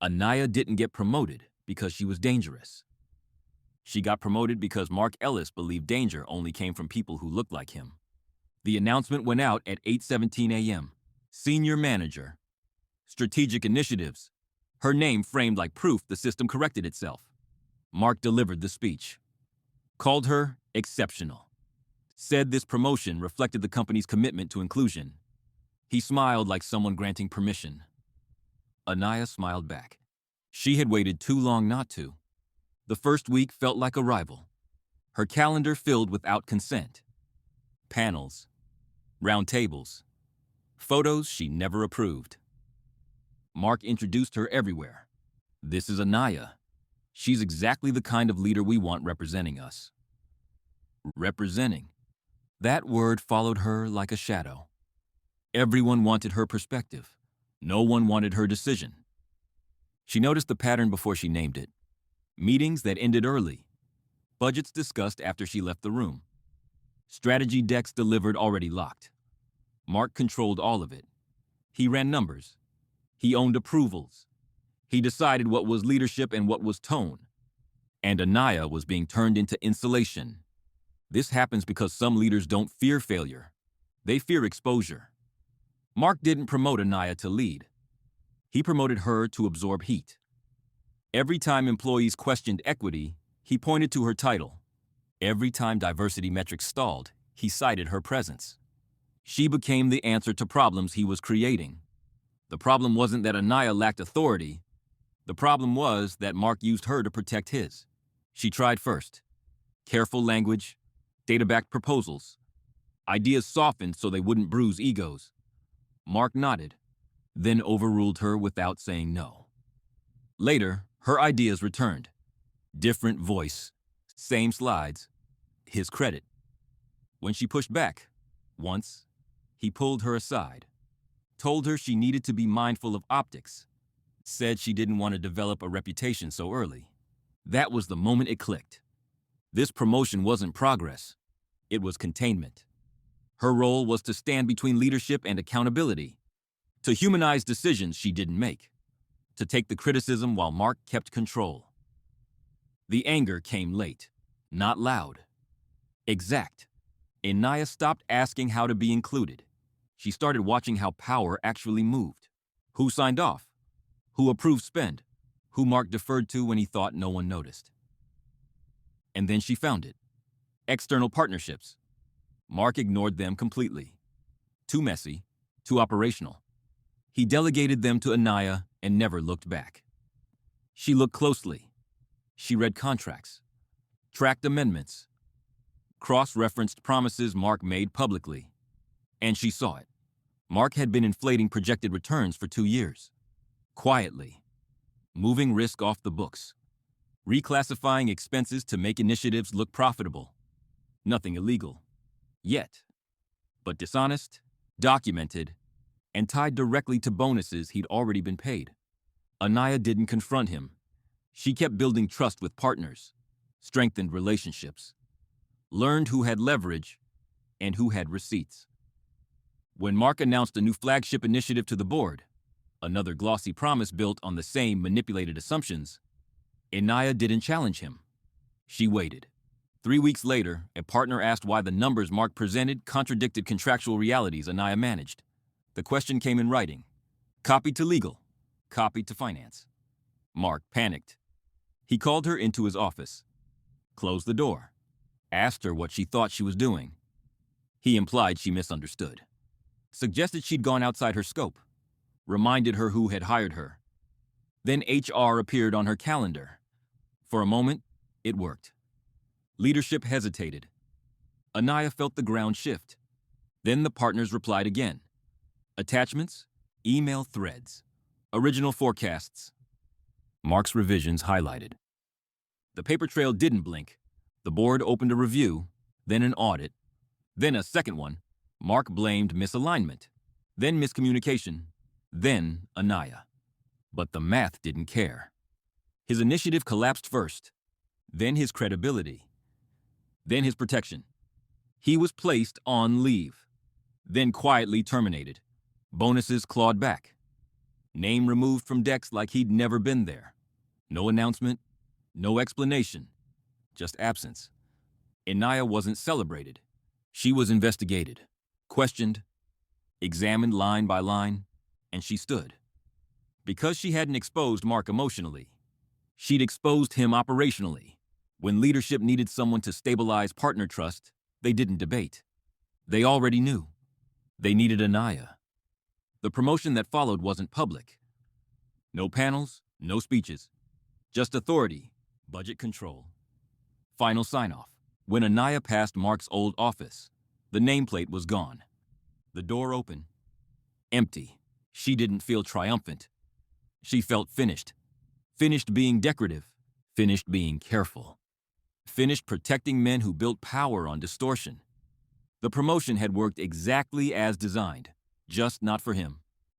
Anaya didn't get promoted because she was dangerous. She got promoted because Mark Ellis believed danger only came from people who looked like him. The announcement went out at 8:17 a.m. Senior Manager. Strategic Initiatives. Her name framed like proof the system corrected itself. Mark delivered the speech. Called her exceptional. Said this promotion reflected the company's commitment to inclusion. He smiled like someone granting permission. Anaya smiled back. She had waited too long not to. The first week felt like arrival. Her calendar filled without consent. Panels. Round tables. Photos she never approved. Mark introduced her everywhere. This is Anaya. She's exactly the kind of leader we want representing us. Representing. That word followed her like a shadow. Everyone wanted her perspective. No one wanted her decision. She noticed the pattern before she named it. Meetings that ended early. Budgets discussed after she left the room. Strategy decks delivered already locked. Mark controlled all of it. He ran numbers. He owned approvals. He decided what was leadership and what was tone. And Anaya was being turned into insulation. This happens because some leaders don't fear failure. They fear exposure. Mark didn't promote Anaya to lead. He promoted her to absorb heat. Every time employees questioned equity, he pointed to her title. Every time diversity metrics stalled, he cited her presence. She became the answer to problems he was creating. The problem wasn't that Anaya lacked authority. The problem was that Mark used her to protect his. She tried first. Careful language, data-backed proposals. Ideas softened so they wouldn't bruise egos. Mark nodded, then overruled her without saying no. Later, her ideas returned. Different voice, same slides, his credit. When she pushed back, once, he pulled her aside, told her she needed to be mindful of optics, said she didn't want to develop a reputation so early. That was the moment it clicked. This promotion wasn't progress. It was containment. Her role was to stand between leadership and accountability, to humanize decisions she didn't make, to take the criticism while Mark kept control. The anger came late, not loud. Exact. Anaya stopped asking how to be included. She started watching how power actually moved. Who signed off? Who approved spend? Who Mark deferred to when he thought no one noticed? And then she found it. External partnerships. Mark ignored them completely. Too messy, too operational. He delegated them to Anaya and never looked back. She looked closely. She read contracts, tracked amendments, cross-referenced promises Mark made publicly. And she saw it. Mark had been inflating projected returns for 2 years. Quietly. Moving risk off the books. Reclassifying expenses to make initiatives look profitable. Nothing illegal. Yet. But dishonest, documented, and tied directly to bonuses he'd already been paid. Anaya didn't confront him. She kept building trust with partners, strengthened relationships, learned who had leverage and who had receipts. When Mark announced a new flagship initiative to the board, another glossy promise built on the same manipulated assumptions, Anaya didn't challenge him. She waited. 3 weeks later, a partner asked why the numbers Mark presented contradicted contractual realities Anaya managed. The question came in writing. Copied to legal. Copied to finance. Mark panicked. He called her into his office. Closed the door. Asked her what she thought she was doing. He implied she misunderstood. Suggested she'd gone outside her scope. Reminded her who had hired her. Then HR appeared on her calendar. For a moment, it worked. Leadership hesitated. Anaya felt the ground shift. Then the partners replied again. Attachments, email threads, original forecasts. Mark's revisions highlighted. The paper trail didn't blink. The board opened a review, then an audit, then a second one. Mark blamed misalignment, then miscommunication, then Anaya. But the math didn't care. His initiative collapsed first, then his credibility, then his protection. He was placed on leave, then quietly terminated. Bonuses clawed back. Name removed from decks like he'd never been there. No announcement, no explanation, just absence. Anaya wasn't celebrated. She was investigated, questioned, examined line by line, and she stood. Because she hadn't exposed Mark emotionally, she'd exposed him operationally. When leadership needed someone to stabilize partner trust, they didn't debate. They already knew. They needed Anaya. The promotion that followed wasn't public. No panels, no speeches. Just authority, budget control. Final sign-off. When Anaya passed Mark's old office, the nameplate was gone. The door open. Empty. She didn't feel triumphant. She felt finished. Finished being decorative. Finished being careful. Finished protecting men who built power on distortion. The promotion had worked exactly as designed, just not for him.